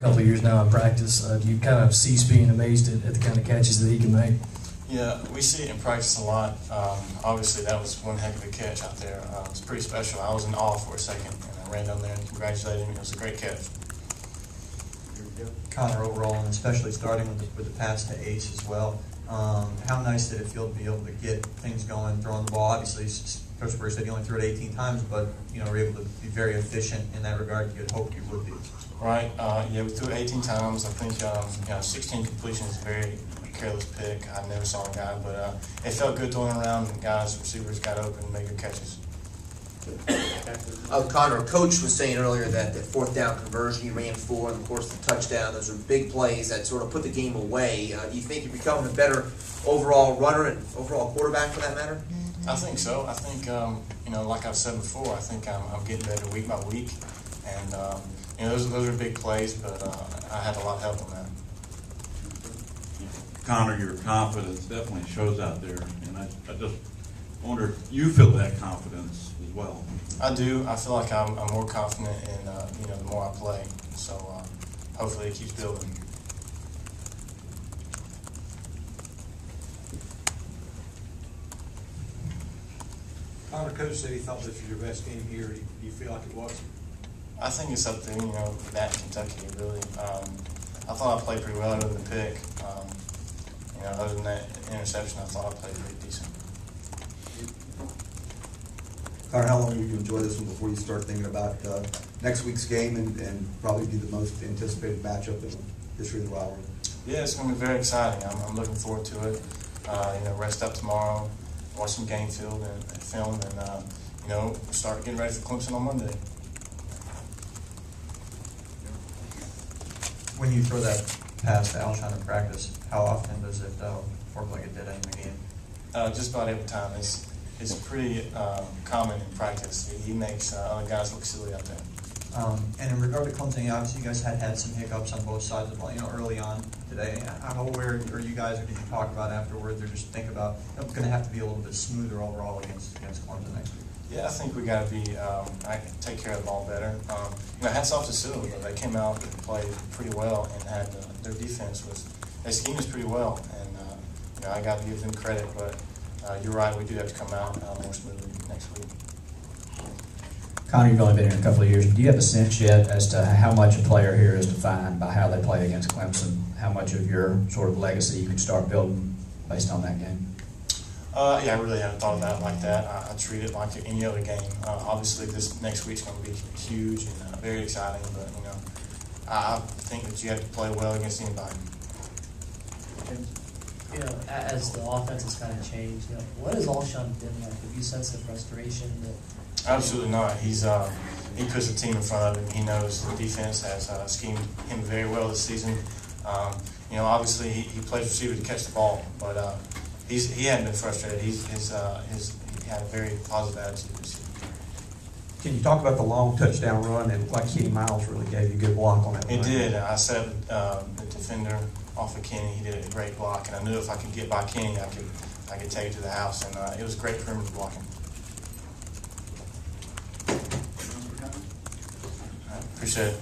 Couple of years now in practice, do you kind of cease being amazed at the kind of catches that he can make? Yeah, we see it in practice a lot. Obviously, that was one heck of a catch out there. It was pretty special. I was in awe for a second, and I ran down there and congratulated him. It was a great catch. Connor, overall, and especially starting with the pass to Ace as well, how nice did it feel to be able to get things going, throwing the ball? Obviously, Coach Burr said you only threw it 18 times, but were able to be very efficient in that regard. You had hoped you would be. Right. Yeah, we threw it 18 times. I think 16 completions is a very careless pick. I never saw a guy, but it felt good throwing around, and guys, receivers got open and made good catches. Connor, Coach was saying earlier that the fourth down conversion, you ran 4, and of course the touchdown, those are big plays that sort of put the game away. Do you think you're becoming a better overall runner and overall quarterback for that matter? I think so. I think, like I've said before, I think I'm getting better week by week. And, those are big plays, but I had a lot of help on that. Connor, your confidence definitely shows out there. And I just wonder if you feel that confidence as well. I do. I feel like I'm more confident in, the more I play. So hopefully it keeps building. Connor, Coach said he thought this was your best game here. Do you feel like it was? I think it's up there, that in Kentucky, really. I thought I played pretty well other than the pick. Other than that interception, I thought I played pretty decent. Connor, how long will you enjoy this one before you start thinking about next week's game and probably be the most anticipated matchup in the history of the rivalry? Yeah, it's going to be very exciting. I'm looking forward to it. Rest up tomorrow, watch some game film, and start getting ready for Clemson on Monday. When you throw that pass to Alshon in practice, how often does it work like it did in the game? Just about every time. It's pretty common in practice. He makes other guys look silly out there. And in regard to Clemson, obviously you guys had some hiccups on both sides of the ball, early on today. How aware are you guys, or did you talk about afterwards, or just think about it's going to have to be a little bit smoother overall against Clemson next week? Yeah, I think we got to be take care of the ball better. Hats off to Citadel. They came out and played pretty well, and had their defense their scheme was pretty well, and I got to give them credit. But you're right, we do have to come out more smoothly next week. Connor, you've only been here a couple of years, but do you have a sense yet as to how much a player here is defined by how they play against Clemson? How much of your sort of legacy you can start building based on that game? Yeah, I really haven't thought about it like that. I treat it like any other game. Obviously, this next week's going to be huge and very exciting, but I think that you have to play well against anybody. And, as the offense has kind of changed, what has Alshon been like? Have you sensed the frustration that? Absolutely not. He puts the team in front of him. He knows the defense has schemed him very well this season. Obviously he plays receiver to catch the ball, but he hadn't been frustrated. He had a very positive attitude this year. Can you talk about the long touchdown run? It looked like Kenny Miles really gave you a good block on that. It did. I set the defender off of Kenny. He did a great block, and I knew if I could get by Kenny, I could take it to the house, and it was great perimeter blocking. Appreciate it.